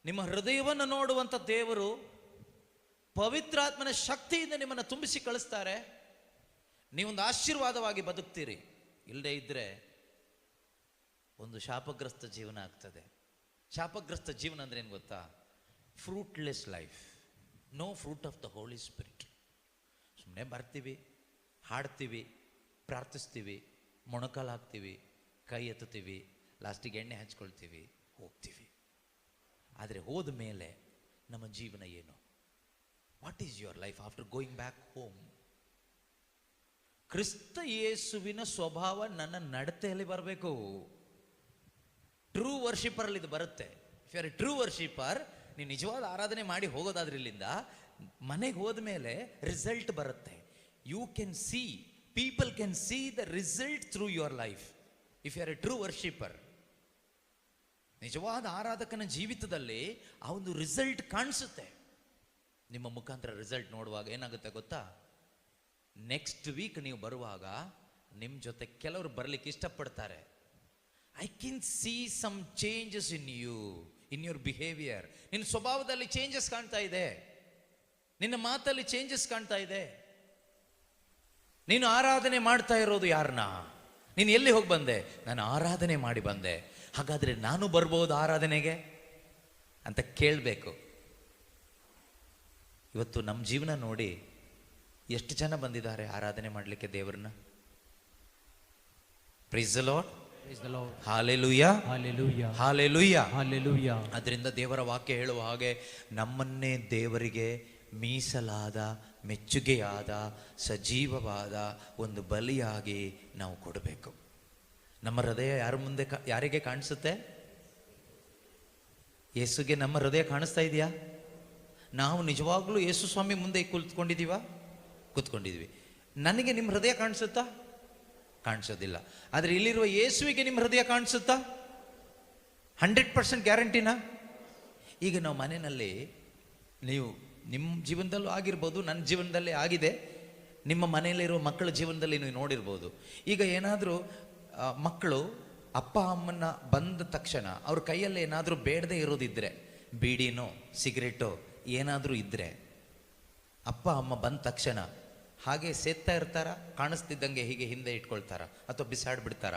ನಿಮ್ಮ ಹೃದಯವನ್ನು ನೋಡುವಂಥ ದೇವರು ಪವಿತ್ರಾತ್ಮನ ಶಕ್ತಿಯಿಂದ ನಿಮ್ಮನ್ನು ತುಂಬಿಸಿ ಕಳಿಸ್ತಾರೆ. ನೀವೊಂದು ಆಶೀರ್ವಾದವಾಗಿ ಬದುಕ್ತೀರಿ. ಇಲ್ಲದೇ ಇದ್ದರೆ ಒಂದು ಶಾಪಗ್ರಸ್ತ ಜೀವನ ಆಗ್ತದೆ. ಶಾಪಗ್ರಸ್ತ ಜೀವನ ಅಂದ್ರೆ ಏನು ಗೊತ್ತಾ? Fruitless life, no fruit of the Holy Spirit. ಸುಮ್ಮನೆ ಬರ್ತೀವಿ, ಹಾಡ್ತೀವಿ, ಪ್ರಾರ್ಥಿಸ್ತೀವಿ, ಮೊಣಕಾಲು ಹಾಕ್ತೀವಿ, ಕೈ ಎತ್ತುತ್ತೀವಿ, ಲಾಸ್ಟಿಗೆ ಎಣ್ಣೆ ಹಚ್ಕೊಳ್ತೀವಿ, ಹೋಗ್ತೀವಿ. ಆದರೆ ಹೋದ ಮೇಲೆ ನಮ್ಮ ಜೀವನ ಏನು? What is your life after going back home? ಕ್ರಿಸ್ತ ಯೇಸುವಿನ ಸ್ವಭಾವ ನನ್ನ ನಡತೆಯಲ್ಲಿ ಬರಬೇಕು. ಟ್ರೂ ವರ್ಷಿಪರಲ್ಲಿ ಇದು ಬರುತ್ತೆ. If you are a true worshipper, ನೀವು ನಿಜವಾದ ಆರಾಧನೆ ಮಾಡಿ ಹೋಗೋದಾದ್ರೆ ಇಲ್ಲಿಂದ ಮನೆಗೆ ಹೋದ ಮೇಲೆ ರಿಸಲ್ಟ್ ಬರುತ್ತೆ. You can see, people can see the result through your life if you are a true worshipper. ನಿಜವಾದ ಆರಾಧಕನ ಜೀವಿತದಲ್ಲಿ ಆ ಒಂದು ರಿಸಲ್ಟ್ ಕಾಣಿಸುತ್ತೆ. ನಿಮ್ಮ ಮುಖಾಂತರ ರಿಸಲ್ಟ್ ನೋಡುವಾಗ ಏನಾಗುತ್ತೆ ಗೊತ್ತಾ? ನೆಕ್ಸ್ಟ್ ವೀಕ್ ನೀವು ಬರುವಾಗ ನಿಮ್ಮ ಜೊತೆ ಕೆಲವರು ಬರಲಿಕ್ಕೆ ಇಷ್ಟಪಡ್ತಾರೆ. I can see some changes in you, in your behaviour. ನಿನ್ನ ಸ್ವಭಾವದಲ್ಲಿ ಚೇಂಜಸ್ ಕಾಣ್ತಾ ಇದೆ, ನಿನ್ನ ಮಾತಲ್ಲಿ ಚೇಂಜಸ್ ಕಾಣ್ತಾ ಇದೆ. ನೀನು ಆರಾಧನೆ ಮಾಡ್ತಾ ಇರೋದು ಯಾರನ್ನ? ನೀನು ಎಲ್ಲಿ ಹೋಗಿ ಬಂದೆ? ನಾನು ಆರಾಧನೆ ಮಾಡಿ ಬಂದೆ. ಹಾಗಾದ್ರೆ ನಾನು ಬರ್ಬೋದು ಆರಾಧನೆಗೆ ಅಂತ ಕೇಳಬೇಕು. ಇವತ್ತು ನಮ್ಮ ಜೀವನ ನೋಡಿ ಎಷ್ಟು ಜನ ಬಂದಿದ್ದಾರೆ ಆರಾಧನೆ ಮಾಡಲಿಕ್ಕೆ ದೇವರನ್ನ. Praise the Lord, hallelujah, hallelujah, hallelujah, hallelujah. ಅದರಿಂದ ದೇವರ ವಾಕ್ಯ ಹೇಳುವ ಹಾಗೆ ನಮ್ಮನ್ನೇ ದೇವರಿಗೆ ಮೀಸಲಾದ, ಮೆಚ್ಚುಗೆಯಾದ, ಸಜೀವವಾದ ಒಂದು ಬಲಿಯಾಗಿ ನಾವು ಕೊಡಬೇಕು. ನಮ್ಮ ಹೃದಯ ಯಾರ ಮುಂದೆ ಯಾರಿಗೆ ಕಾಣಿಸುತ್ತೆ? ಯೇಸುಗೆ ನಮ್ಮ ಹೃದಯ ಕಾಣಿಸ್ತಾ ಇದೆಯಾ? ನಾವು ನಿಜವಾಗ್ಲೂ ಯೇಸು ಸ್ವಾಮಿ ಮುಂದೆ ಕೂತ್ಕೊಂಡಿದ್ವಿ. ನನಗೆ ನಿಮ್ಮ ಹೃದಯ ಕಾಣಿಸುತ್ತಾ? ಕಾಣಿಸೋದಿಲ್ಲ. ಆದರೆ ಇಲ್ಲಿರುವ ಯೇಸುವಿಗೆ ನಿಮ್ಮ ಹೃದಯ ಕಾಣಿಸುತ್ತಾ? 100% ಗ್ಯಾರಂಟಿನಾ? ಈಗ ನಾವು ಮನೆಯಲ್ಲಿ, ನೀವು ನಿಮ್ಮ ಜೀವನದಲ್ಲೂ ಆಗಿರ್ಬೋದು, ನನ್ನ ಜೀವನದಲ್ಲಿ ಆಗಿದೆ, ನಿಮ್ಮ ಮನೆಯಲ್ಲಿರುವ ಮಕ್ಕಳ ಜೀವನದಲ್ಲಿ ನೀವು ನೋಡಿರ್ಬೋದು. ಈಗ ಏನಾದರೂ ಮಕ್ಕಳು ಅಪ್ಪ ಅಮ್ಮನ ಬಂದ ತಕ್ಷಣ ಅವ್ರ ಕೈಯಲ್ಲಿ ಏನಾದರೂ ಬೇಡದೇ ಇರೋದಿದ್ರೆ, ಬೀಡಿನೋ ಸಿಗರೇಟೋ ಏನಾದರೂ ಇದ್ದರೆ, ಅಪ್ಪ ಅಮ್ಮ ಬಂದ ತಕ್ಷಣ ಹಾಗೆ ಸೇತ್ತಾ ಇರ್ತಾರ? ಕಾಣಿಸ್ತಿದ್ದಂಗೆ ಹೀಗೆ ಹಿಂದೆ ಇಟ್ಕೊಳ್ತಾರ ಅಥವಾ ಬಿಸಾಡ್ಬಿಡ್ತಾರ?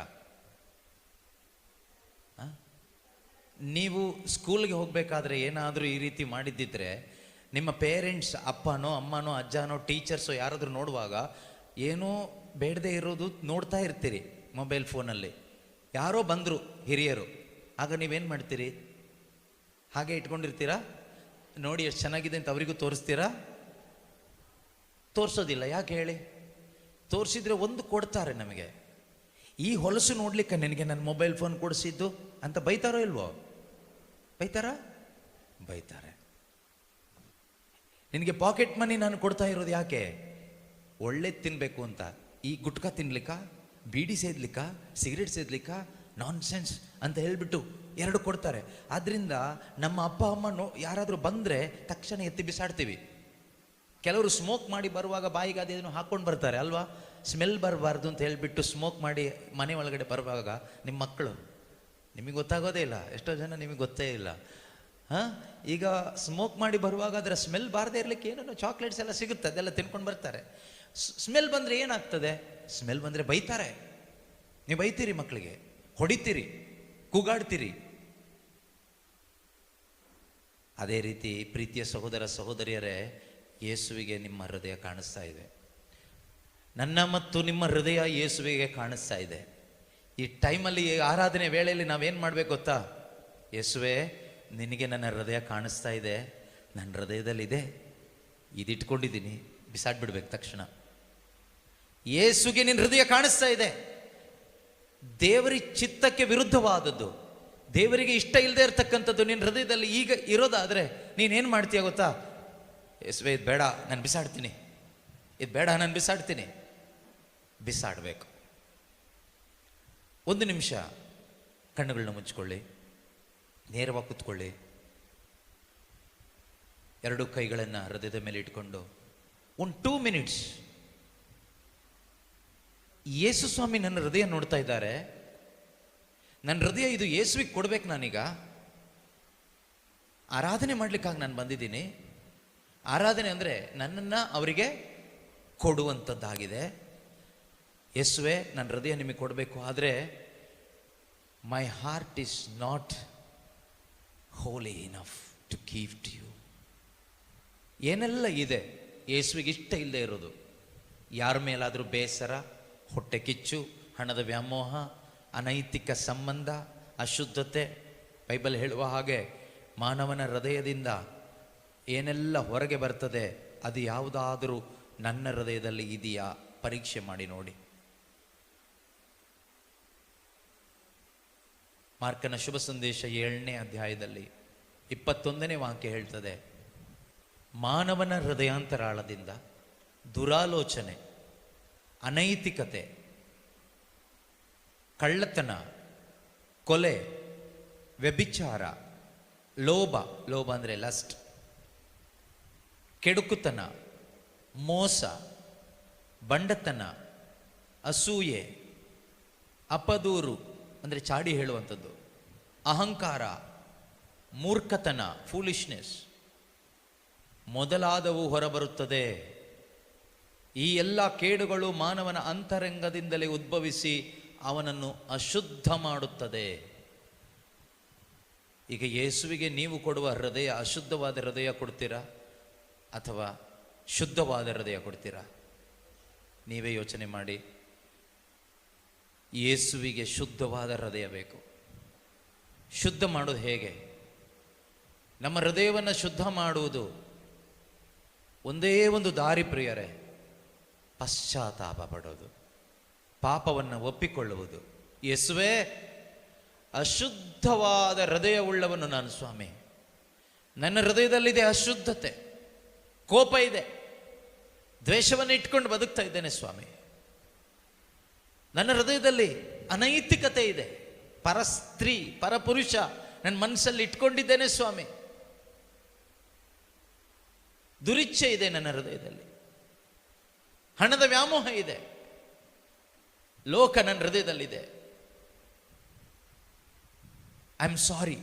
ನೀವು ಸ್ಕೂಲ್ಗೆ ಹೋಗ್ಬೇಕಾದ್ರೆ ಏನಾದರೂ ಈ ರೀತಿ ಮಾಡಿದ್ದಿದ್ರೆ, ನಿಮ್ಮ ಪೇರೆಂಟ್ಸ್, ಅಪ್ಪನೋ ಅಮ್ಮನೋ ಅಜ್ಜನೋ ಟೀಚರ್ಸೋ ಯಾರಾದರೂ ನೋಡುವಾಗ ಏನೋ ಬೇಡದೇ ಇರೋದು ನೋಡ್ತಾ ಇರ್ತೀರಿ ಮೊಬೈಲ್ ಫೋನಲ್ಲಿ. ಯಾರೋ ಬಂದರು ಹಿರಿಯರು, ಆಗ ನೀವೇನು ಮಾಡ್ತೀರಿ? ಹಾಗೆ ಇಟ್ಕೊಂಡಿರ್ತೀರಾ? ನೋಡಿ ಎಷ್ಟು ಚೆನ್ನಾಗಿದೆ ಅಂತ ಅವರಿಗೂ ತೋರಿಸ್ತೀರಾ? ತೋರಿಸೋದಿಲ್ಲ. ಯಾಕೆ ಹೇಳಿ? ತೋರಿಸಿದ್ರೆ ಒಂದು ಕೊಡ್ತಾರೆ ನಮಗೆ. ಈ ಹೊಲಸು ನೋಡ್ಲಿಕ್ಕೆ ನಿನಗೆ ನನ್ನ ಮೊಬೈಲ್ ಫೋನ್ ಕೊಡಿಸಿದ್ದು ಅಂತ ಬೈತಾರೋ ಇಲ್ವೋ? ಬೈತಾರೆ. ನಿನಗೆ ಪಾಕೆಟ್ ಮನಿ ನಾನು ಕೊಡ್ತಾ ಇರೋದು ಯಾಕೆ? ಒಳ್ಳೇದು ತಿನ್ಬೇಕು ಅಂತ. ಈ ಗುಟ್ಕಾ ತಿನ್ಲಿಕ್ಕ, ಬೀಡಿ ಸೇದ್ಲಿಕ್ಕ, ಸಿಗರೇಟ್ ಸೇದ್ಲಿಕ್ಕ, ನಾನ್ ಸೆನ್ಸ್ ಅಂತ ಹೇಳ್ಬಿಟ್ಟು 2 ಕೊಡ್ತಾರೆ. ಆದ್ರಿಂದ ನಮ್ಮ ಅಪ್ಪ ಅಮ್ಮ ಯಾರಾದರೂ ಬಂದರೆ ತಕ್ಷಣ ಎತ್ತಿ ಬಿಸಾಡ್ತೀವಿ. ಕೆಲವರು ಸ್ಮೋಕ್ ಮಾಡಿ ಬರುವಾಗ ಬಾಯಿಗೆ ಅದೇನು ಹಾಕ್ಕೊಂಡು ಬರ್ತಾರೆ ಅಲ್ವಾ? ಸ್ಮೆಲ್ ಬರಬಾರ್ದು ಅಂತ ಹೇಳಿಬಿಟ್ಟು ಸ್ಮೋಕ್ ಮಾಡಿ ಮನೆ ಒಳಗಡೆ ಬರುವಾಗ ನಿಮ್ಮ ಮಕ್ಕಳು, ನಿಮಗೆ ಗೊತ್ತಾಗೋದೇ ಇಲ್ಲ. ಎಷ್ಟೋ ಜನ ನಿಮಗೆ ಗೊತ್ತೇ ಇಲ್ಲ. ಈಗ ಸ್ಮೋಕ್ ಮಾಡಿ ಬರುವಾಗ ಅದರ ಸ್ಮೆಲ್ ಬಾರದೇ ಇರಲಿಕ್ಕೆ ಏನೇನೋ ಚಾಕ್ಲೇಟ್ಸ್ ಎಲ್ಲ ಸಿಗುತ್ತೆ, ಅದೆಲ್ಲ ತಿನ್ಕೊಂಡು ಬರ್ತಾರೆ. ಸ್ಮೆಲ್ ಬಂದರೆ ಏನಾಗ್ತದೆ? ಸ್ಮೆಲ್ ಬಂದರೆ ಬೈತಾರೆ. ನೀವು ಬೈತೀರಿ, ಮಕ್ಕಳಿಗೆ ಹೊಡಿತೀರಿ, ಕೂಗಾಡ್ತೀರಿ. ಅದೇ ರೀತಿ ಪ್ರೀತಿಯ ಸಹೋದರ ಸಹೋದರಿಯರೇ, ಯೇಸುವಿಗೆ ನಿಮ್ಮ ಹೃದಯ ಕಾಣಿಸ್ತಾ ಇದೆ. ನನ್ನ ಮತ್ತು ನಿಮ್ಮ ಹೃದಯ ಯೇಸುವಿಗೆ ಕಾಣಿಸ್ತಾ ಇದೆ. ಈ ಟೈಮಲ್ಲಿ, ಆರಾಧನೆ ವೇಳೆಯಲ್ಲಿ ನಾವೇನು ಮಾಡಬೇಕು ಗೊತ್ತಾ? ಯೇಸುವೆ, ನಿನಗೆ ನನ್ನ ಹೃದಯ ಕಾಣಿಸ್ತಾ ಇದೆ, ನನ್ನ ಹೃದಯದಲ್ಲಿದೆ, ಇದಿಟ್ಕೊಂಡಿದ್ದೀನಿ, ಬಿಸಾಡ್ಬಿಡ್ಬೇಕು ತಕ್ಷಣ. ಯೇಸುಗೆ ನಿನ್ನ ಹೃದಯ ಕಾಣಿಸ್ತಾ ಇದೆ. ದೇವರ ಚಿತ್ತಕ್ಕೆ ವಿರುದ್ಧವಾದದ್ದು, ದೇವರಿಗೆ ಇಷ್ಟ ಇಲ್ಲದೆ ಇರತಕ್ಕಂಥದ್ದು ನಿನ್ನ ಹೃದಯದಲ್ಲಿ ಈಗ ಇರೋದಾದರೆ ನೀನೇನು ಮಾಡ್ತೀಯ ಗೊತ್ತಾ? ಯೇಸುವೆ, ಇದು ಬೇಡ, ನಾನು ಬಿಸಾಡ್ತೀನಿ, ಇದು ಬೇಡ, ನಾನು ಬಿಸಾಡ್ತೀನಿ. ಬಿಸಾಡಬೇಕು. 1 ನಿಮಿಷ ಕಣ್ಣುಗಳನ್ನ ಮುಚ್ಕೊಳ್ಳಿ, ನೇರವಾಗಿ ಕೂತ್ಕೊಳ್ಳಿ, 2 ಕೈಗಳನ್ನು ಹೃದಯದ ಮೇಲೆ ಇಟ್ಕೊಂಡು 2 ಮಿನಿಟ್ಸ್ ಯೇಸು ಸ್ವಾಮಿ ನನ್ನ ಹೃದಯ ನೋಡ್ತಾ ಇದ್ದಾರೆ. ನನ್ನ ಹೃದಯ ಇದು ಯೇಸುವಿಗೆ ಕೊಡ್ಬೇಕು ನಾನೀಗ. ಆರಾಧನೆ ಮಾಡ್ಲಿಕ್ಕಾಗಿ ನಾನು ಬಂದಿದ್ದೀನಿ. ಆರಾಧನೆ ಅಂದರೆ ನನ್ನನ್ನು ಅವರಿಗೆ ಕೊಡುವಂಥದ್ದಾಗಿದೆ. ಯೇಸುವೆ, ನನ್ನ ಹೃದಯ ನಿಮಗೆ ಕೊಡಬೇಕು, ಆದರೆ my heart is not holy enough to give to you. ಏನೆಲ್ಲ ಇದೆ ಯೇಸುವಿಗೆ ಇಷ್ಟ ಇಲ್ಲದೆ ಇರೋದು? ಯಾರ ಮೇಲಾದರೂ ಬೇಸರ, ಹೊಟ್ಟೆ ಕಿಚ್ಚು, ಹಣದ ವ್ಯಾಮೋಹ, ಅನೈತಿಕ ಸಂಬಂಧ, ಅಶುದ್ಧತೆ. ಬೈಬಲ್ ಹೇಳುವ ಹಾಗೆ ಮಾನವನ ಹೃದಯದಿಂದ ಏನೆಲ್ಲ ಹೊರಗೆ ಬರ್ತದೆ ಅದು ಯಾವುದಾದರೂ ನನ್ನ ಹೃದಯದಲ್ಲಿ ಇದೆಯಾ ಪರೀಕ್ಷೆ ಮಾಡಿ ನೋಡಿ. ಮಾರ್ಕನ ಶುಭ ಸಂದೇಶ 7ನೇ ಅಧ್ಯಾಯದಲ್ಲಿ 21ನೇ ವಾಕ್ಯ ಹೇಳ್ತದೆ, ಮಾನವನ ಹೃದಯಾಂತರಾಳದಿಂದ ದುರಾಲೋಚನೆ, ಅನೈತಿಕತೆ, ಕಳ್ಳತನ, ಕೊಲೆ, ವ್ಯಭಿಚಾರ, ಲೋಭ ಅಂದರೆ ಲಸ್ಟ್, ಕೆಡುಕುತನ, ಮೋಸ, ಬಂಡತನ, ಅಸೂಯೆ, ಅಪದೂರು ಅಂದರೆ ಚಾಡಿ ಹೇಳುವಂಥದ್ದು, ಅಹಂಕಾರ, ಮೂರ್ಖತನ, ಫೂಲಿಶ್ನೆಸ್ ಮೊದಲಾದವು ಹೊರಬರುತ್ತದೆ. ಈ ಎಲ್ಲ ಕೇಡುಗಳು ಮಾನವನ ಅಂತರಂಗದಿಂದಲೇ ಉದ್ಭವಿಸಿ ಅವನನ್ನು ಅಶುದ್ಧ ಮಾಡುತ್ತದೆ. ಈಗ ಯೇಸುವಿಗೆ ನೀವು ಕೊಡುವ ಹೃದಯ ಅಶುದ್ಧವಾದ ಹೃದಯ ಕೊಡ್ತೀರಾ ಅಥವಾ ಶುದ್ಧವಾದ ಹೃದಯ ಕೊಡ್ತೀರಾ? ನೀವೇ ಯೋಚನೆ ಮಾಡಿ. ಯೇಸುವಿಗೆ ಶುದ್ಧವಾದ ಹೃದಯ ಬೇಕು. ಶುದ್ಧ ಮಾಡೋದು ಹೇಗೆ? ನಮ್ಮ ಹೃದಯವನ್ನು ಶುದ್ಧ ಮಾಡುವುದು ಒಂದೇ ಒಂದು ದಾರಿ ಪ್ರಿಯರೇ, ಪಶ್ಚಾತ್ತಾಪ ಪಡೋದು, ಪಾಪವನ್ನು ಒಪ್ಪಿಕೊಳ್ಳುವುದು. ಯೇಸುವೇ, ಅಶುದ್ಧವಾದ ಹೃದಯವುಳ್ಳವನು ನಾನು ಸ್ವಾಮಿ. ನನ್ನ ಹೃದಯದಲ್ಲಿದೆ ಅಶುದ್ಧತೆ, ಕೋಪ ಇದೆ, ದ್ವೇಷವನ್ನು ಇಟ್ಕೊಂಡು ಬದುಕ್ತಾ ಇದ್ದೇನೆ ಸ್ವಾಮಿ. ನನ್ನ ಹೃದಯದಲ್ಲಿ ಅನೈತಿಕತೆ ಇದೆ, ಪರಸ್ತ್ರೀ ಪರಪುರುಷ ನನ್ನ ಮನಸ್ಸಲ್ಲಿ ಇಟ್ಕೊಂಡಿದ್ದೇನೆ ಸ್ವಾಮಿ. ದುರಿಚ್ಛೆ ಇದೆ ನನ್ನ ಹೃದಯದಲ್ಲಿ, ಹಣದ ವ್ಯಾಮೋಹ ಇದೆ, ಲೋಕ ನನ್ನ ಹೃದಯದಲ್ಲಿದೆ. ಐ ಆಮ್ ಸಾರಿ.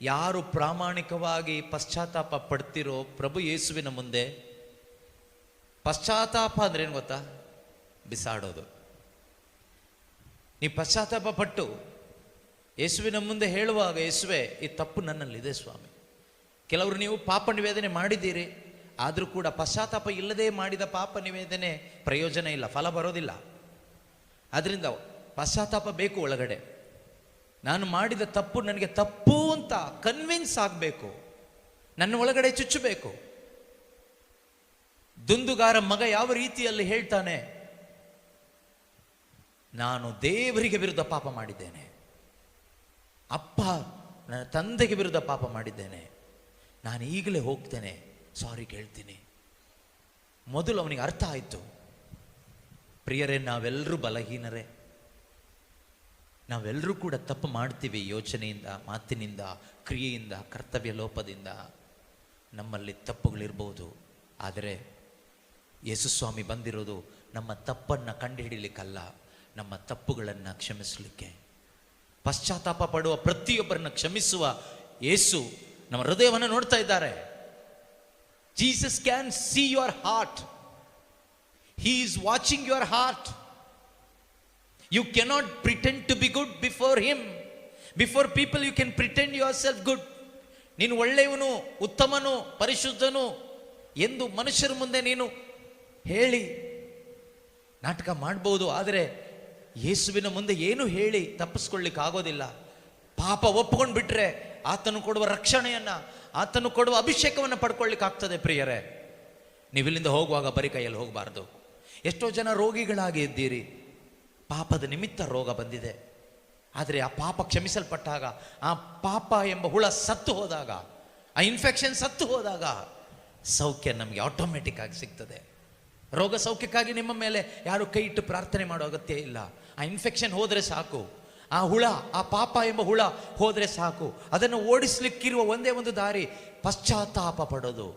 ಯಾರು ಪ್ರಾಮಾಣಿಕವಾಗಿ ಪಶ್ಚಾತ್ತಾಪ ಪಡ್ತಿರೋ ಪ್ರಭು ಯೇಸುವಿನ ಮುಂದೆ, ಪಶ್ಚಾತ್ತಾಪ ಅಂದ್ರೆ ಏನು ಗೊತ್ತಾ? ಬಿಸಾಡೋದು. ನೀ ಪಶ್ಚಾತ್ತಾಪ ಪಟ್ಟು ಯೇಸುವಿನ ಮುಂದೆ ಹೇಳುವಾಗ, ಯೇಸುವೆ ಈ ತಪ್ಪು ನನ್ನಲ್ಲಿದೆ ಸ್ವಾಮಿ. ಕೆಲವರು ನೀವು ಪಾಪ ನಿವೇದನೆ ಮಾಡಿದ್ದೀರಿ, ಆದರೂ ಕೂಡ ಪಶ್ಚಾತ್ತಾಪ ಇಲ್ಲದೆ ಮಾಡಿದ ಪಾಪ ನಿವೇದನೆ ಪ್ರಯೋಜನ ಇಲ್ಲ, ಫಲ ಬರೋದಿಲ್ಲ. ಅದರಿಂದ ಪಶ್ಚಾತ್ತಾಪ ಬೇಕು ಒಳಗಡೆ. ನಾನು ಮಾಡಿದ ತಪ್ಪು ನನಗೆ ತಪ್ಪು ಅಂತ ಕನ್ವಿನ್ಸ್ ಆಗಬೇಕು, ನನ್ನ ಒಳಗಡೆ ಚುಚ್ಚಬೇಕು. ದುಂದುಗಾರ ಮಗ ಯಾವ ರೀತಿಯಲ್ಲಿ ಹೇಳ್ತಾನೆ, ನಾನು ದೇವರಿಗೆ ವಿರುದ್ಧ ಪಾಪ ಮಾಡಿದ್ದೇನೆ, ಅಪ್ಪ ನನ್ನ ತಂದೆಗೆ ವಿರುದ್ಧ ಪಾಪ ಮಾಡಿದ್ದೇನೆ, ನಾನು ಈಗಲೇ ಹೋಗ್ತೇನೆ, ಸಾರಿ ಕೇಳ್ತೀನಿ. ಮೊದಲು ಅವನಿಗೆ ಅರ್ಥ ಆಯಿತು. ಪ್ರಿಯರೇ, ನಾವೆಲ್ಲರೂ ಬಲಹೀನರೇ, ನಾವೆಲ್ಲರೂ ಕೂಡ ತಪ್ಪು ಮಾಡ್ತೀವಿ. ಯೋಚನೆಯಿಂದ, ಮಾತಿನಿಂದ, ಕ್ರಿಯೆಯಿಂದ, ಕರ್ತವ್ಯ ಲೋಪದಿಂದ ನಮ್ಮಲ್ಲಿ ತಪ್ಪುಗಳಿರ್ಬೋದು. ಆದರೆ ಯೇಸುಸ್ವಾಮಿ ಬಂದಿರೋದು ನಮ್ಮ ತಪ್ಪನ್ನು ಕಂಡುಹಿಡಿಲಿಕ್ಕಲ್ಲ, ನಮ್ಮ ತಪ್ಪುಗಳನ್ನು ಕ್ಷಮಿಸಲಿಕ್ಕೆ. ಪಶ್ಚಾತ್ತಾಪ ಪಡುವ ಪ್ರತಿಯೊಬ್ಬರನ್ನು ಕ್ಷಮಿಸುವ ಯೇಸು ನಮ್ಮ ಹೃದಯವನ್ನು ನೋಡ್ತಾ ಇದ್ದಾರೆ. Jesus can see your heart. He is watching your heart. You cannot pretend to be good before him. Before people you can pretend yourself good. ನೀನು ಒಳ್ಳೆಯವನು, ಉತ್ತಮನು, ಪರಿಶುದ್ಧನು ಎಂದು ಮನುಷ್ಯರ ಮುಂದೆ ನೀನು ಹೇಳಿ ನಾಟಕ ಮಾಡಬಹುದು. ಆದರೆ ಯೇಸುವಿನ ಮುಂದೆ ಏನು ಹೇಳಿ ತಪ್ಪಿಸ್ಕೊಳ್ಳಿಕ್ಕೆ ಆಗೋದಿಲ್ಲ. ಪಾಪ ಒಪ್ಕೊಂಡು ಬಿಟ್ರೆ ಆತನು ಕೊಡುವ ರಕ್ಷಣೆಯನ್ನ, ಆತನು ಕೊಡುವ ಅಭಿಷೇಕವನ್ನು ಪಡ್ಕೊಳ್ಳಿಕ್ಕೆ ಆಗ್ತದೆ. ಪ್ರಿಯರೇ, ನೀವಿಲ್ಲಿಂದ ಹೋಗುವಾಗ ಬರೀ ಕೈಯಲ್ಲಿ ಹೋಗಬಾರ್ದು. ಎಷ್ಟೋ ಜನ ರೋಗಿಗಳಾಗಿ ಇದ್ದೀರಿ, ಪಾಪದ ನಿಮಿತ್ತ ರೋಗ ಬಂದಿದೆ. ಆದರೆ ಆ ಪಾಪ ಕ್ಷಮಿಸಲ್ಪಟ್ಟಾಗ, ಆ ಪಾಪ ಎಂಬ ಹುಳ ಸತ್ತು ಹೋದಾಗ, ಆ ಇನ್ಫೆಕ್ಷನ್ ಸತ್ತು ಹೋದಾಗ ಸೌಖ್ಯ ನಮಗೆ ಆಟೋಮೆಟಿಕ್ ಆಗಿ ಸಿಗ್ತದೆ. ರೋಗ ಸೌಖ್ಯಕ್ಕಾಗಿ ನಿಮ್ಮ ಮೇಲೆ ಯಾರು ಕೈ ಇಟ್ಟು ಪ್ರಾರ್ಥನೆ ಮಾಡೋ ಅಗತ್ಯ ಇಲ್ಲ. ಆ ಇನ್ಫೆಕ್ಷನ್ ಹೋದರೆ ಸಾಕು, ಆ ಹುಳ, ಆ ಪಾಪ ಎಂಬ ಹುಳ ಹೋದರೆ ಸಾಕು. ಅದನ್ನು ಓಡಿಸ್ಲಿಕ್ಕಿರುವ ಒಂದೇ ಒಂದು ದಾರಿ ಪಶ್ಚಾತ್ತಾಪ ಪಡೋದು.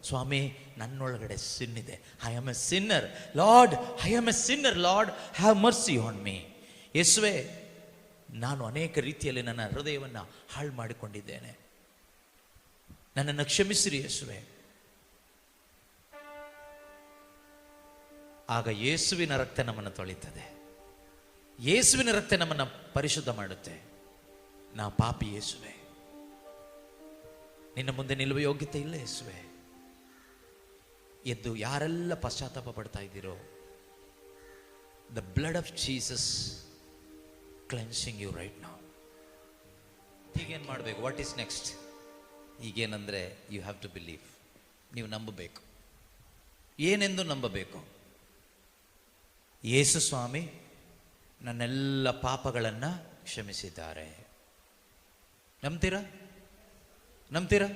ಸ್ವಾಮಿ, ನನ್ನೊಳಗಡೆ ಸಿನ್ ಇದೆ. I am a Sinner lord, I am a Sinner lord, have mercy on me. ಯೇಸುವೆ, ನಾನು ಅನೇಕ ರೀತಿಯಲ್ಲಿ ನನ್ನ ಹೃದಯವನ್ನು ಹಾಳು ಮಾಡಿಕೊಂಡಿದ್ದೇನೆ. ನನ್ನನ್ನು ಕ್ಷಮಿಸಿರಿ ಯೇಸುವೆ. ಆಗ ಯೇಸುವಿನ ರಕ್ತ ನಮ್ಮನ್ನು ತೊಳಿತದೆ. ಯೇಸುವಿನ ರಕ್ತ ನಮ್ಮನ್ನು ಪರಿಶುದ್ಧ ಮಾಡುತ್ತೆ. ನಾ ಪಾಪಿ ಯೇಸುವೆ, ನಿನ್ನ ಮುಂದೆ ನಿಲ್ಲುವ ಯೋಗ್ಯತೆ ಇಲ್ಲ ಯೇಸುವೆ. ಎದ್ದು ಯಾರೆಲ್ಲ ಪಶ್ಚಾತ್ತಾಪ ಪಡ್ತಾ ಇದ್ದೀರೋ, the blood of Jesus cleansing you right now. ಈಗೇನು ಮಾಡಬೇಕು? What is next? ಈಗೇನಂದ್ರೆ ಯು ಹ್ಯಾವ್ ಟು ಬಿಲೀವ್. ನೀವು ನಂಬಬೇಕು. ಏನೆಂದು ನಂಬಬೇಕು? ಯೇಸು ಸ್ವಾಮಿ ನನ್ನೆಲ್ಲ ಪಾಪಗಳನ್ನು ಕ್ಷಮಿಸಿದ್ದಾರೆ. ನಂಬ್ತೀರಾ? ನಂಬ್ತೀರಾ?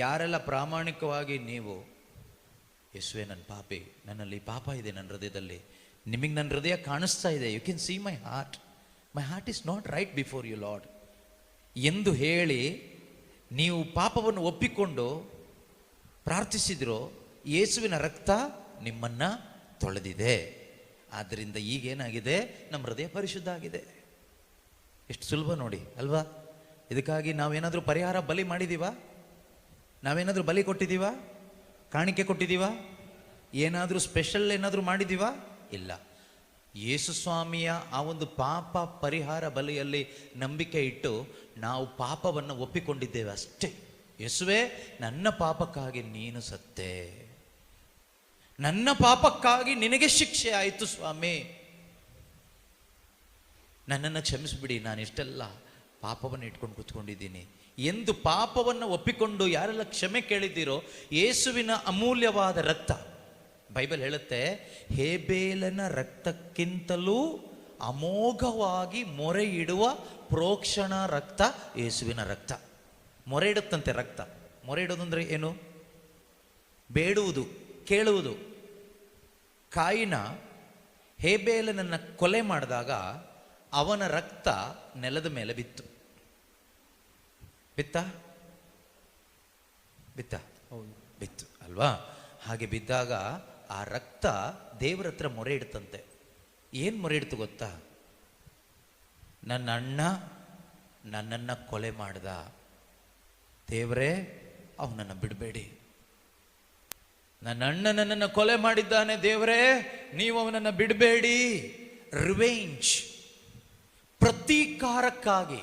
ಯಾರೆಲ್ಲ ಪ್ರಾಮಾಣಿಕವಾಗಿ ನೀವು ಯೇಸುವೆ ನನ್ನ ಪಾಪಿ, ನನ್ನಲ್ಲಿ ಪಾಪ ಇದೆ ನನ್ನ ಹೃದಯದಲ್ಲಿ, ನಿಮಗೆ ನನ್ನ ಹೃದಯ ಕಾಣಿಸ್ತಾ ಇದೆ, you can see my heart is not right before you Lord ಎಂದು ಹೇಳಿ ನೀವು ಪಾಪವನ್ನು ಒಪ್ಪಿಕೊಂಡು ಪ್ರಾರ್ಥಿಸಿದ್ರೋ, ಯೇಸುವಿನ ರಕ್ತ ನಿಮ್ಮನ್ನು ತೊಳೆದಿದೆ. ಆದ್ದರಿಂದ ಈಗೇನಾಗಿದೆ? ನಮ್ಮ ಹೃದಯ ಪರಿಶುದ್ಧ ಆಗಿದೆ. ಎಷ್ಟು ಸುಲಭ ನೋಡಿ ಅಲ್ವಾ? ಇದಕ್ಕಾಗಿ ನಾವೇನಾದರೂ ಪರಿಹಾರ ಬಲಿ ಮಾಡಿದ್ದೀವಾ? ನಾವೇನಾದರೂ ಬಲಿ ಕೊಟ್ಟಿದ್ದೀವಾ? ಕಾಣಿಕೆ ಕೊಟ್ಟಿದ್ದೀವಾ? ಏನಾದರೂ ಸ್ಪೆಷಲ್ ಏನಾದರೂ ಮಾಡಿದ್ದೀವಾ? ಇಲ್ಲ. ಯೇಸು ಸ್ವಾಮಿಯ ಆ ಒಂದು ಪಾಪ ಪರಿಹಾರ ಬಲಿಯಲ್ಲಿ ನಂಬಿಕೆ ಇಟ್ಟು ನಾವು ಪಾಪವನ್ನು ಒಪ್ಪಿಕೊಂಡಿದ್ದೇವೆ ಅಷ್ಟೇ. ಯೇಸುವೆ, ನನ್ನ ಪಾಪಕ್ಕಾಗಿ ನೀನು ಸತ್ತೆ, ನನ್ನ ಪಾಪಕ್ಕಾಗಿ ನಿನಗೆ ಶಿಕ್ಷೆ ಆಯಿತು ಸ್ವಾಮಿ, ನನ್ನನ್ನು ಕ್ಷಮಿಸಿಬಿಡಿ, ನಾನು ಇಷ್ಟೆಲ್ಲ ಪಾಪವನ್ನು ಇಟ್ಕೊಂಡು ಕೂತ್ಕೊಂಡಿದ್ದೀನಿ ಎಂದು ಪಾಪವನ್ನು ಒಪ್ಪಿಕೊಂಡು ಯಾರೆಲ್ಲ ಕ್ಷಮೆ ಕೇಳಿದ್ದೀರೋ, ಯೇಸುವಿನ ಅಮೂಲ್ಯವಾದ ರಕ್ತ, ಬೈಬಲ್ ಹೇಳುತ್ತೆ, ಹೇಬೇಲನ ರಕ್ತಕ್ಕಿಂತಲೂ ಅಮೋಘವಾಗಿ ಮೊರೆ ಇಡುವ ಪ್ರೋಕ್ಷಣ ರಕ್ತ ಯೇಸುವಿನ ರಕ್ತ. ಮೊರೆ ಇಡುತ್ತಂತೆ ರಕ್ತ. ಮೊರೆ ಇಡೋದು ಅಂದರೆ ಏನು? ಬೇಡುವುದು, ಕೇಳುವುದು. ಕಾಯಿನ ಹೇಬೇಲನನ್ನು ಕೊಲೆ ಮಾಡಿದಾಗ ಅವನ ರಕ್ತ ನೆಲದ ಮೇಲೆ ಬಿತ್ತು. ಬಿತ್ತ ಬಿತ್ತು ಅಲ್ವಾ? ಹಾಗೆ ಬಿದ್ದಾಗ ಆ ರಕ್ತ ದೇವರ ಹತ್ರ ಮೊರೆ ಇಡ್ತಂತೆ. ಏನು ಮೊರೆ ಇಡ್ತು ಗೊತ್ತಾ? ನನ್ನ ಅಣ್ಣ ನನ್ನನ್ನು ಕೊಲೆ ಮಾಡ್ದ, ದೇವರೇ ಅವನನ್ನು ಬಿಡಬೇಡಿ. ನನ್ನ ಅಣ್ಣ ನನ್ನನ್ನು ಕೊಲೆ ಮಾಡಿದ್ದಾನೆ, ದೇವರೇ ನೀವು ಅವನನ್ನು ಬಿಡಬೇಡಿ. ರಿವೆಂಜ್, ಪ್ರತೀಕಾರಕ್ಕಾಗಿ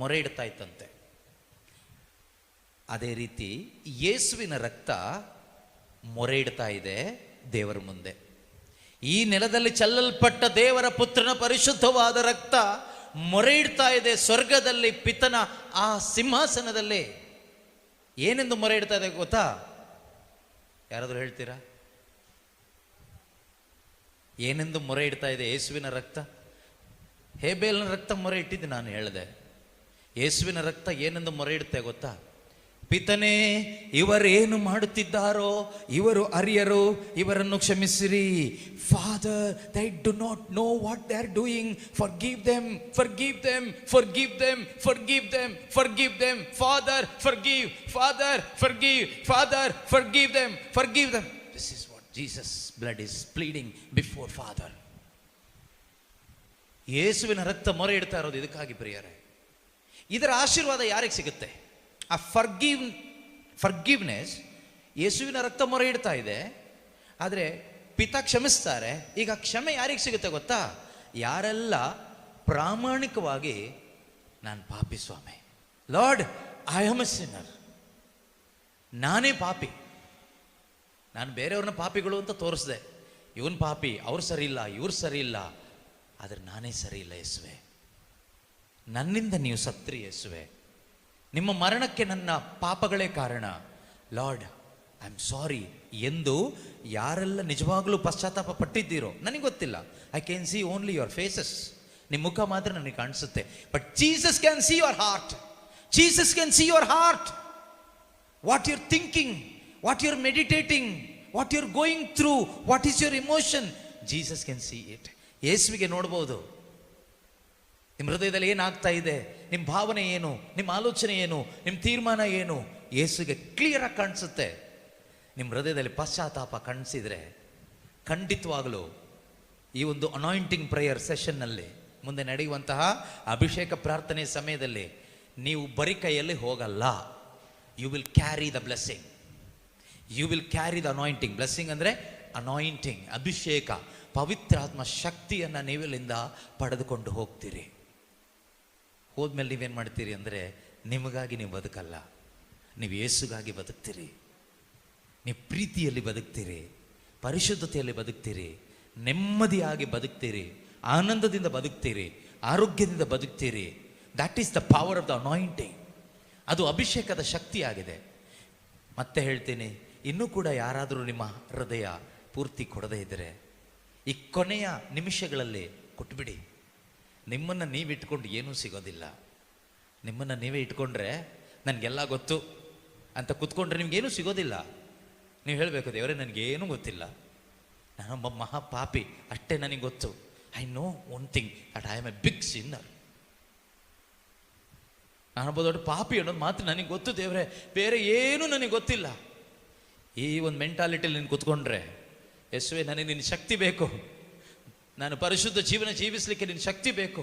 ಮೊರೆ ಇಡ್ತಾ ಇತ್ತಂತೆ. ಅದೇ ರೀತಿ ಯೇಸುವಿನ ರಕ್ತ ಮೊರೆ ಇಡ್ತಾ ಇದೆ ದೇವರ ಮುಂದೆ. ಈ ನೆಲದಲ್ಲಿ ಚೆಲ್ಲಲ್ಪಟ್ಟ ದೇವರ ಪುತ್ರನ ಪರಿಶುದ್ಧವಾದ ರಕ್ತ ಮೊರೆ ಇಡ್ತಾ ಇದೆ ಸ್ವರ್ಗದಲ್ಲಿ ಪಿತನ ಆ ಸಿಂಹಾಸನದಲ್ಲಿ. ಏನೆಂದು ಮೊರೆ ಇಡ್ತಾ ಇದೆ ಗೊತ್ತಾ? ಯಾರಾದರೂ ಹೇಳ್ತೀರಾ? ಏನೆಂದು ಮೊರೆ ಇಡ್ತಾ ಇದೆ ಯೇಸುವಿನ ರಕ್ತ? ಹೇಬೇಲನ ರಕ್ತ ಮೊರೆ ಇಟ್ಟಿದ್ದು ನಾನು ಹೇಳಿದೆ. ಯೇಸುವಿನ ರಕ್ತ ಏನೆಂದು ಮೊರೆ ಇಡುತ್ತೆ ಗೊತ್ತಾ? ಪಿತನೇ, ಇವರೇನು ಮಾಡುತ್ತಿದ್ದಾರೋ ಇವರು ಅರಿಯರು, ಇವರನ್ನು ಕ್ಷಮಿಸಿರಿ. Father, they do not know what they are doing, forgive them, forgive them, forgive them, forgive them, forgive them. Father forgive, Father forgive, Father forgive them, forgive them. This is what Jesus blood is pleading before Father. ಯೇಸುವಿನ ರಕ್ತ ಮೊರೆ ಇಡ್ತಾ ಇರೋದು ಇದಕ್ಕಾಗಿ ಪ್ರಿಯರೇ. ಇದರ ಆಶೀರ್ವಾದ ಯಾರಿಗೆ ಸಿಗುತ್ತೆ? ಆ ಫರ್ಗಿವ್ನೆಸ್ ಯೇಸುವಿನ ರಕ್ತ ಮೊರೆ ಇಡ್ತಾ ಇದೆ, ಆದರೆ ಪಿತ ಕ್ಷಮಿಸ್ತಾರೆ. ಈಗ ಕ್ಷಮೆ ಯಾರಿಗೆ ಸಿಗುತ್ತೆ ಗೊತ್ತಾ? ಯಾರೆಲ್ಲ ಪ್ರಾಮಾಣಿಕವಾಗಿ ನಾನು ಪಾಪಿ ಸ್ವಾಮಿ, Lord I am a sinner, ನಾನೇ ಪಾಪಿ, ನಾನು ಬೇರೆಯವ್ರನ್ನ ಪಾಪಿಗಳು ಅಂತ ತೋರಿಸ್ದೆ, ಇವನ್ ಪಾಪಿ, ಅವ್ರು ಸರಿ ಇಲ್ಲ, ಇವ್ರು ಸರಿ ಇಲ್ಲ, ಆದರೆ ನಾನೇ ಸರಿ ಇಲ್ಲ ಯೇಸುವೆ, ನನ್ನಿಂದ ನೀವು ಸತ್ರಿ ಯೇಸುವೆ, ನಿಮ್ಮ ಮರಣಕ್ಕೆ ನನ್ನ ಪಾಪಗಳೇ ಕಾರಣ, ಲಾರ್ಡ್ ಐ ಆಮ್ ಸಾರಿ ಎಂದು ಯಾರೆಲ್ಲ ನಿಜವಾಗ್ಲೂ ಪಶ್ಚಾತ್ತಾಪ ಪಟ್ಟಿದ್ದೀರೋ, ನನಗೆ ಗೊತ್ತಿಲ್ಲ, I can see only your faces, ನಿಮ್ಮ ಮುಖ ಮಾತ್ರ ನನಗೆ ಕಾಣಿಸುತ್ತೆ, but Jesus can see your heart. Jesus can see your heart, what you're thinking, what you're meditating, what you're going through, what is your emotion. Jesus can see it. ಯೇಸುವಿಗೆ ನೋಡ್ಬೋದು ನಿಮ್ಮ ಹೃದಯದಲ್ಲಿ ಏನಾಗ್ತಾ ಇದೆ, ನಿಮ್ಮ ಭಾವನೆ ಏನು, ನಿಮ್ಮ ಆಲೋಚನೆ ಏನು, ನಿಮ್ಮ ತೀರ್ಮಾನ ಏನು, ಯೇಸುಗೆ ಕ್ಲಿಯರಾಗಿ ಕಾಣಿಸುತ್ತೆ. ನಿಮ್ಮ ಹೃದಯದಲ್ಲಿ ಪಶ್ಚಾತ್ತಾಪ ಕಾಣಿಸಿದರೆ ಖಂಡಿತವಾಗಲೂ ಈ ಒಂದು ಅನಾಯಿಂಟಿಂಗ್ ಪ್ರೇಯರ್ ಸೆಷನ್ನಲ್ಲಿ ಮುಂದೆ ನಡೆಯುವಂತಹ ಅಭಿಷೇಕ ಪ್ರಾರ್ಥನೆ ಸಮಯದಲ್ಲಿ ನೀವು ಬರೀ ಕೈಯಲ್ಲಿ ಹೋಗಲ್ಲ. You will carry the blessing. You will carry the anointing. Blessing ಅಂದರೆ ಅನಾಯಿಂಟಿಂಗ್, ಅಭಿಷೇಕ, ಪವಿತ್ರಾತ್ಮ ಶಕ್ತಿಯನ್ನು ನೀವಿಲ್ಲಿಂದ ಪಡೆದುಕೊಂಡು ಹೋಗ್ತೀರಿ. ಹೋದ್ಮೇಲೆ ನೀವೇನು ಮಾಡ್ತೀರಿ ಅಂದರೆ, ನಿಮಗಾಗಿ ನೀವು ಬದುಕಲ್ಲ, ನೀವು ಯೇಸುಗಾಗಿ ಬದುಕ್ತೀರಿ. ನೀವು ಪ್ರೀತಿಯಲ್ಲಿ ಬದುಕ್ತೀರಿ, ಪರಿಶುದ್ಧತೆಯಲ್ಲಿ ಬದುಕ್ತೀರಿ, ನೆಮ್ಮದಿಯಾಗಿ ಬದುಕ್ತೀರಿ, ಆನಂದದಿಂದ ಬದುಕ್ತೀರಿ, ಆರೋಗ್ಯದಿಂದ ಬದುಕ್ತೀರಿ. That is the power of the anointing. ಅದು ಅಭಿಷೇಕದ ಶಕ್ತಿಯಾಗಿದೆ. ಮತ್ತೆ ಹೇಳ್ತೀನಿ, ಇನ್ನೂ ಕೂಡ ಯಾರಾದರೂ ನಿಮ್ಮ ಹೃದಯ ಪೂರ್ತಿ ಕೊಡದೇ ಇದ್ದರೆ ಈ ಕೊನೆಯ ನಿಮಿಷಗಳಲ್ಲಿ ಕೊಟ್ಬಿಡಿ. ನಿಮ್ಮನ್ನು ನೀವು ಇಟ್ಕೊಂಡು ಏನೂ ಸಿಗೋದಿಲ್ಲ. ನಿಮ್ಮನ್ನು ನೀವೇ ಇಟ್ಕೊಂಡ್ರೆ ನನಗೆಲ್ಲ ಗೊತ್ತು ಅಂತ ಕೂತ್ಕೊಂಡ್ರೆ ನಿಮಗೇನೂ ಸಿಗೋದಿಲ್ಲ. ನೀವು ಹೇಳಬೇಕು, ದೇವರೇ ನನಗೇನೂ ಗೊತ್ತಿಲ್ಲ, ನಾನೊಬ್ಬ ಮಹಾಪಾಪಿ, ಅಷ್ಟೇ ನನಗೆ ಗೊತ್ತು. I know one thing that I am a big sinner. ನಾನೊಬ್ಬ ದೊಡ್ಡ ಪಾಪಿ ಅನ್ನೋದು ಮಾತ್ರ ನನಗೆ ಗೊತ್ತು ದೇವರೇ, ಬೇರೆ ಏನೂ ನನಗೆ ಗೊತ್ತಿಲ್ಲ. ಈ ಒಂದು ಮೆಂಟಾಲಿಟಿಯಲ್ಲಿ ನೀನು ಕೂತ್ಕೊಂಡ್ರೆ, ಯೇಸುವೆ ನನಗೆ ನಿನ್ನ ಶಕ್ತಿ ಬೇಕು, ನಾನು ಪರಿಶುದ್ಧ ಜೀವನ ಜೀವಿಸಲಿಕ್ಕೆ ನಿನ್ನ ಶಕ್ತಿ ಬೇಕು,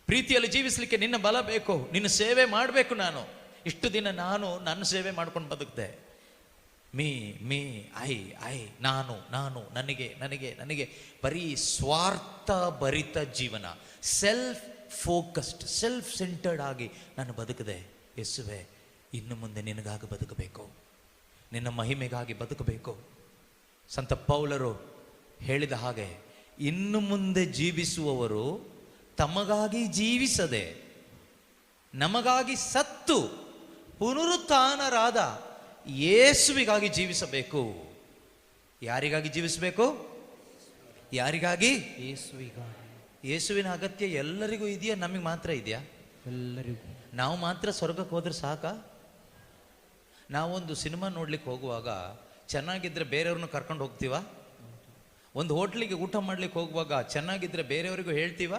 ಪ್ರೀತಿಯಲ್ಲಿ ಜೀವಿಸಲಿಕ್ಕೆ ನಿನ್ನ ಬಲ ಬೇಕು, ನಿನ್ನ ಸೇವೆ ಮಾಡಬೇಕು. ನಾನು ಇಷ್ಟು ದಿನ ನಾನು ನನ್ನ ಸೇವೆ ಮಾಡ್ಕೊಂಡು ಬದುಕಿದೆ. ಮೀ ಮೀ ಐ ಐ ನಾನು ನಾನು ನನಗೆ ನನಗೆ ನನಗೆ ಬರೀ ಸ್ವಾರ್ಥ ಭರಿತ ಜೀವನ, ಸೆಲ್ಫ್ ಫೋಕಸ್ಡ್, ಸೆಲ್ಫ್ ಸೆಂಟರ್ಡ್ ಆಗಿ ನಾನು ಬದುಕಿದೆ. ಯೇಸುವೆ, ಇನ್ನು ಮುಂದೆ ನಿನಗಾಗಿ ಬದುಕಬೇಕು, ನಿನ್ನ ಮಹಿಮೆಗಾಗಿ ಬದುಕಬೇಕು. ಸಂತ ಪೌಲರು ಹೇಳಿದ ಹಾಗೆ, ಇನ್ನು ಮುಂದೆ ಜೀವಿಸುವವರು ತಮಗಾಗಿ ಜೀವಿಸದೆ ನಮಗಾಗಿ ಸತ್ತು ಪುನರುತ್ಥಾನರಾದ ಯೇಸುವಿಗಾಗಿ ಜೀವಿಸಬೇಕು. ಯಾರಿಗಾಗಿ ಜೀವಿಸಬೇಕು? ಯಾರಿಗಾಗಿ? ಯೇಸುವಿಗಾಗಿ. ಯೇಸುವಿನ ಅಗತ್ಯ ಎಲ್ಲರಿಗೂ ಇದೆಯಾ? ನಮಗೆ ಮಾತ್ರ ಇದೆಯಾ? ಎಲ್ಲರಿಗೂ. ನಾವು ಮಾತ್ರ ಸ್ವರ್ಗಕ್ಕೆ ಹೋದ್ರೆ ಸಾಕಾ? ನಾವೊಂದು ಸಿನಿಮಾ ನೋಡ್ಲಿಕ್ಕೆ ಹೋಗುವಾಗ ಚೆನ್ನಾಗಿದ್ದರೆ ಬೇರೆಯವ್ರನ್ನ ಕರ್ಕೊಂಡು ಹೋಗ್ತೀವ? ಒಂದು ಹೋಟ್ಲಿಗೆ ಊಟ ಮಾಡ್ಲಿಕ್ಕೆ ಹೋಗುವಾಗ ಚೆನ್ನಾಗಿದ್ದರೆ ಬೇರೆಯವರಿಗೂ ಹೇಳ್ತೀವ?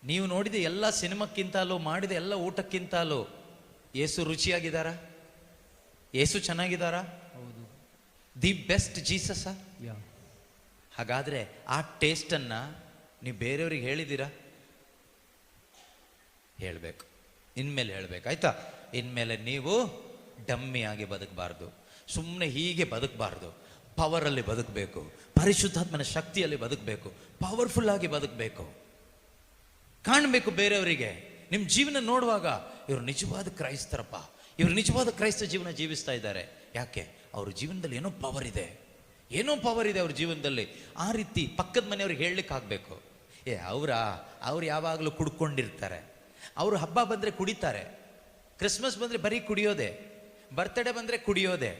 ನೀವು ನೋಡಿದ ಎಲ್ಲ ಸಿನಿಮಾಕ್ಕಿಂತಲೂ, ಮಾಡಿದ ಎಲ್ಲ ಊಟಕ್ಕಿಂತಲೂ ಯೇಸು ರುಚಿಯಾಗಿದ್ದಾರಾ? ಯೇಸು ಚೆನ್ನಾಗಿದ್ದಾರಾ? ಹೌದು. The best Jesus. ಹಾಗಾದರೆ ಆ ಟೇಸ್ಟನ್ನು ನೀವು ಬೇರೆಯವ್ರಿಗೆ ಹೇಳಿದ್ದೀರಾ? ಹೇಳಬೇಕು, ಇನ್ಮೇಲೆ ಹೇಳಬೇಕು, ಆಯ್ತಾ? ಇನ್ಮೇಲೆ ನೀವು ಡಮ್ಮಿಯಾಗಿ ಬದುಕಬಾರ್ದು, ಸುಮ್ಮನೆ ಹೀಗೆ ಬದುಕಬಾರ್ದು. ಪವರಲ್ಲಿ ಬದುಕಬೇಕು, ಪರಿಶುದ್ಧಾತ್ಮನ ಶಕ್ತಿಯಲ್ಲಿ ಬದುಕಬೇಕು, ಪವರ್ಫುಲ್ಲಾಗಿ ಬದುಕಬೇಕು. ಕಾಣಬೇಕು ಬೇರೆಯವರಿಗೆ. ನಿಮ್ಮ ಜೀವನ ನೋಡುವಾಗ ಇವರು ನಿಜವಾದ ಕ್ರೈಸ್ತರಪ್ಪ, ಇವರು ನಿಜವಾದ ಕ್ರೈಸ್ತ ಜೀವನ ಜೀವಿಸ್ತಾ ಇದ್ದಾರೆ. ಯಾಕೆ? ಅವ್ರ ಜೀವನದಲ್ಲಿ ಏನೋ ಪವರ್ ಇದೆ, ಏನೋ ಪವರ್ ಇದೆ ಅವ್ರ ಜೀವನದಲ್ಲಿ. ಆ ರೀತಿ ಪಕ್ಕದ ಮನೆಯವ್ರಿಗೆ ಹೇಳಲಿಕ್ಕೆ ಆಗಬೇಕು. ಅವ್ರು ಯಾವಾಗಲೂ ಕುಡ್ಕೊಂಡಿರ್ತಾರೆ, ಅವರು ಹಬ್ಬ ಬಂದರೆ ಕುಡಿತಾರೆ, ಕ್ರಿಸ್ಮಸ್ ಬಂದರೆ ಬರೀ ಕುಡಿಯೋದೆ, ಬರ್ತ್ಡೇ ಬಂದರೆ ಕುಡಿಯೋದೆ,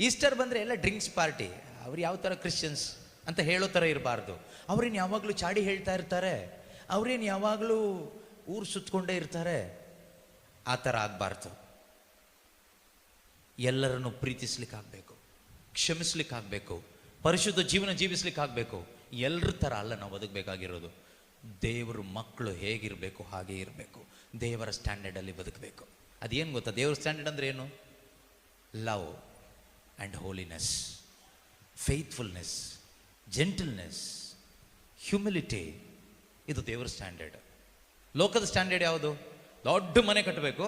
ಈಸ್ಟರ್ ಬಂದರೆ ಎಲ್ಲ ಡ್ರಿಂಕ್ಸ್ ಪಾರ್ಟಿ. ಅವ್ರು ಯಾವ ಥರ ಕ್ರಿಶ್ಚಿಯನ್ಸ್ ಅಂತ ಹೇಳೋ ಥರ ಇರಬಾರ್ದು. ಅವ್ರೇನು ಯಾವಾಗಲೂ ಚಾಡಿ ಹೇಳ್ತಾ ಇರ್ತಾರೆ, ಅವ್ರೇನು ಯಾವಾಗಲೂ ಊರು ಸುತ್ತಕೊಂಡೇ ಇರ್ತಾರೆ. ಆ ಥರ ಆಗಬಾರ್ದು. ಎಲ್ಲರನ್ನು ಪ್ರೀತಿಸ್ಲಿಕ್ಕಾಗಬೇಕು, ಕ್ಷಮಿಸ್ಲಿಕ್ಕಾಗಬೇಕು, ಪರಿಶುದ್ಧ ಜೀವನ ಜೀವಿಸ್ಲಿಕ್ಕಾಗಬೇಕು. ಎಲ್ಲರ ಥರ ಅಲ್ಲ ನಾವು ಬದುಕಬೇಕಾಗಿರೋದು. ದೇವರು ಮಕ್ಕಳು ಹೇಗಿರಬೇಕು ಹಾಗೆ ಇರಬೇಕು, ದೇವರ ಸ್ಟ್ಯಾಂಡರ್ಡಲ್ಲಿ ಬದುಕಬೇಕು. ಅದೇನು ಗೊತ್ತಾ? ದೇವರ ಸ್ಟ್ಯಾಂಡರ್ಡ್ ಅಂದರೆ ಏನು? Love and holiness, faithfulness, gentleness, humility. ಇದು ದೇವರ ಸ್ಟ್ಯಾಂಡರ್ಡ್. ಲೋಕದ ಸ್ಟ್ಯಾಂಡರ್ಡ್ ಯಾವುದು? ದೊಡ್ಡ ಮನೆ ಕಟ್ಟಬೇಕು,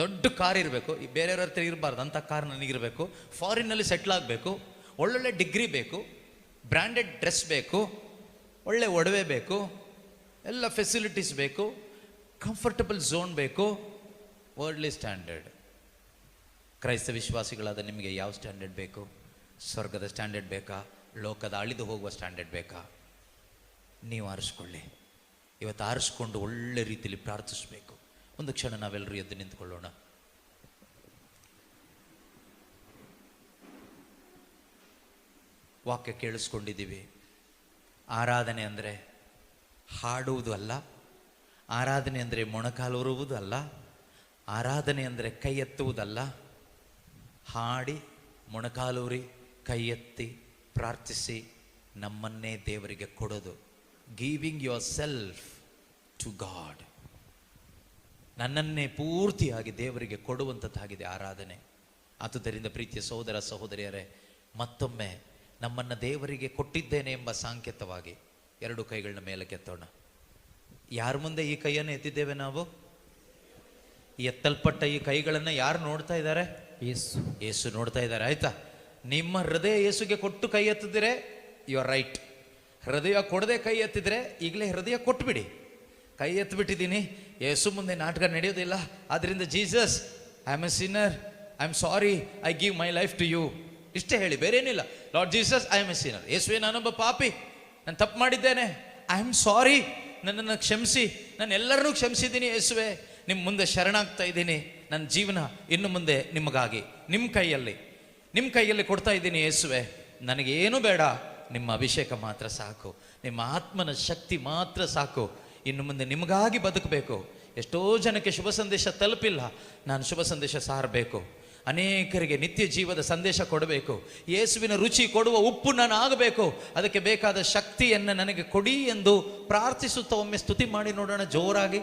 ದೊಡ್ಡ ಕಾರ್ ಇರಬೇಕು, ಬೇರೆಯವ್ರ ಹತ್ರ ಇರಬಾರ್ದು, ಅಂಥ ಕಾರ್ ನನಗಿರಬೇಕು, ಫಾರಿನ್ನಲ್ಲಿ ಸೆಟ್ಲ್ ಆಗಬೇಕು, ಒಳ್ಳೊಳ್ಳೆ ಡಿಗ್ರಿ ಬೇಕು, ಬ್ರ್ಯಾಂಡೆಡ್ ಡ್ರೆಸ್ ಬೇಕು, ಒಳ್ಳೆ ಒಡವೆ ಬೇಕು, ಎಲ್ಲ ಫೆಸಿಲಿಟೀಸ್ ಬೇಕು, ಕಂಫರ್ಟಬಲ್ ಝೋನ್ ಬೇಕು. Worldly standard. ಕ್ರೈಸ್ತ ವಿಶ್ವಾಸಿಗಳಾದ ನಿಮಗೆ ಯಾವ ಸ್ಟ್ಯಾಂಡರ್ಡ್ ಬೇಕು? ಸ್ವರ್ಗದ ಸ್ಟ್ಯಾಂಡರ್ಡ್ ಬೇಕಾ? ಲೋಕದ ಅಳಿದು ಹೋಗುವ ಸ್ಟ್ಯಾಂಡರ್ಡ್ ಬೇಕಾ? ನೀವು ಆರಿಸ್ಕೊಳ್ಳಿ. ಇವತ್ತು ಆರಿಸ್ಕೊಂಡು ಒಳ್ಳೆ ರೀತಿಯಲ್ಲಿ ಪ್ರಾರ್ಥಿಸಬೇಕು. ಒಂದು ಕ್ಷಣ ನಾವೆಲ್ಲರೂ ಎದ್ದು ನಿಂತ್ಕೊಳ್ಳೋಣ. ವಾಕ್ಯ ಕೇಳಿಸ್ಕೊಂಡಿದ್ದೀವಿ. ಆರಾಧನೆ ಅಂದರೆ ಹಾಡುವುದು ಅಲ್ಲ, ಆರಾಧನೆ ಅಂದರೆ ಮೊಣಕಾಲೂರುವುದು ಅಲ್ಲ, ಆರಾಧನೆ ಅಂದರೆ ಕೈ ಎತ್ತುವುದಲ್ಲ. ಹಾಡಿ, ಮೊಣಕಾಲೂರಿ, ಕೈ ಎತ್ತಿ ಪ್ರಾರ್ಥಿಸಿ ನಮ್ಮನ್ನೇ ದೇವರಿಗೆ ಕೊಡೋದು. Giving your self to God. ನನ್ನನ್ನೇ ಪೂರ್ತಿಯಾಗಿ ದೇವರಿಗೆ ಕೊಡುವಂಥದ್ದಾಗಿದೆ ಆರಾಧನೆ. ಆದುದರಿಂದ ಪ್ರೀತಿಯ ಸಹೋದರ ಸಹೋದರಿಯರೇ, ಮತ್ತೊಮ್ಮೆ ನಮ್ಮನ್ನು ದೇವರಿಗೆ ಕೊಟ್ಟಿದ್ದೇನೆ ಎಂಬ ಸಾಂಕೇತವಾಗಿ ಎರಡು ಕೈಗಳನ್ನ ಮೇಲೆ ಕೆತ್ತೋಣ. ಯಾರ ಮುಂದೆ ಈ ಕೈಯನ್ನು ಎತ್ತಿದ್ದೇವೆ ನಾವು? ಎತ್ತಲ್ಪಟ್ಟ ಈ ಕೈಗಳನ್ನು ಯಾರು ನೋಡ್ತಾ ಇದ್ದಾರೆ? ಯೇಸು. ಯೇಸು ನೋಡ್ತಾ ಇದ್ದಾರೆ. ಆಯ್ತಾ? ನಿಮ್ಮ ಹೃದಯ ಯೇಸುಗೆ ಕೊಟ್ಟು ಕೈ ಎತ್ತಿದ್ರೆ ಯು ಆರ್ ರೈಟ್. ಹೃದಯ ಕೊಡದೆ ಕೈ ಎತ್ತಿದ್ರೆ ಈಗಲೇ ಹೃದಯ ಕೊಟ್ಬಿಡಿ. ಕೈ ಎತ್ತಿಬಿಟ್ಟಿದ್ದೀನಿ, ಯೇಸು ಮುಂದೆ ನಾಟಕ ನಡೆಯೋದಿಲ್ಲ, ಆದ್ರಿಂದ Jesus I am a sinner, I am sorry, I give my life to you, ಇಷ್ಟೇ ಹೇಳಿ, ಬೇರೇನಿಲ್ಲ. Lord Jesus I am a sinner, ಯೇಸುವೆ ನಾನೊಬ್ಬ ಪಾಪಿ, ನಾನು ತಪ್ಪು ಮಾಡಿದ್ದೇನೆ, ಐ ಆಮ್ ಸಾರಿ, ನನ್ನನ್ನು ಕ್ಷಮಿಸಿ, ನಾನು ಎಲ್ಲರನ್ನೂ ಕ್ಷಮಿಸಿದ್ದೀನಿ ಯೇಸುವೆ, ನಿಮ್ಮ ಮುಂದೆ ಶರಣಾಗ್ತಾ ಇದ್ದೀನಿ, ನನ್ನ ಜೀವನ ಇನ್ನು ಮುಂದೆ ನಿಮಗಾಗಿ ನಿಮ್ಮ ಕೈಯಲ್ಲಿ ಕೊಡ್ತಾ ಇದ್ದೀನಿ ಯೇಸುವೆ, ನನಗೇನು ಬೇಡ, ನಿಮ್ಮ ಅಭಿಷೇಕ ಮಾತ್ರ ಸಾಕು, ನಿಮ್ಮ ಆತ್ಮನ ಶಕ್ತಿ ಮಾತ್ರ ಸಾಕು, ಇನ್ನು ಮುಂದೆ ನಿಮಗಾಗಿ ಬದುಕಬೇಕು. ಎಷ್ಟೋ ಜನಕ್ಕೆ ಶುಭ ಸಂದೇಶ ತಲುಪಿಲ್ಲ, ನಾನು ಶುಭ ಸಂದೇಶ ಸಾರಬೇಕು, ಅನೇಕರಿಗೆ ನಿತ್ಯ ಜೀವದ ಸಂದೇಶ ಕೊಡಬೇಕು, ಯೇಸುವಿನ ರುಚಿ ಕೊಡುವ ಉಪ್ಪು ನಾನು ಆಗಬೇಕು, ಅದಕ್ಕೆ ಬೇಕಾದ ಶಕ್ತಿಯನ್ನು ನನಗೆ ಕೊಡಿ ಎಂದು ಪ್ರಾರ್ಥಿಸುತ್ತಾ ಒಮ್ಮೆ ಸ್ತುತಿ ಮಾಡಿ ನೋಡೋಣ ಜೋರಾಗಿ.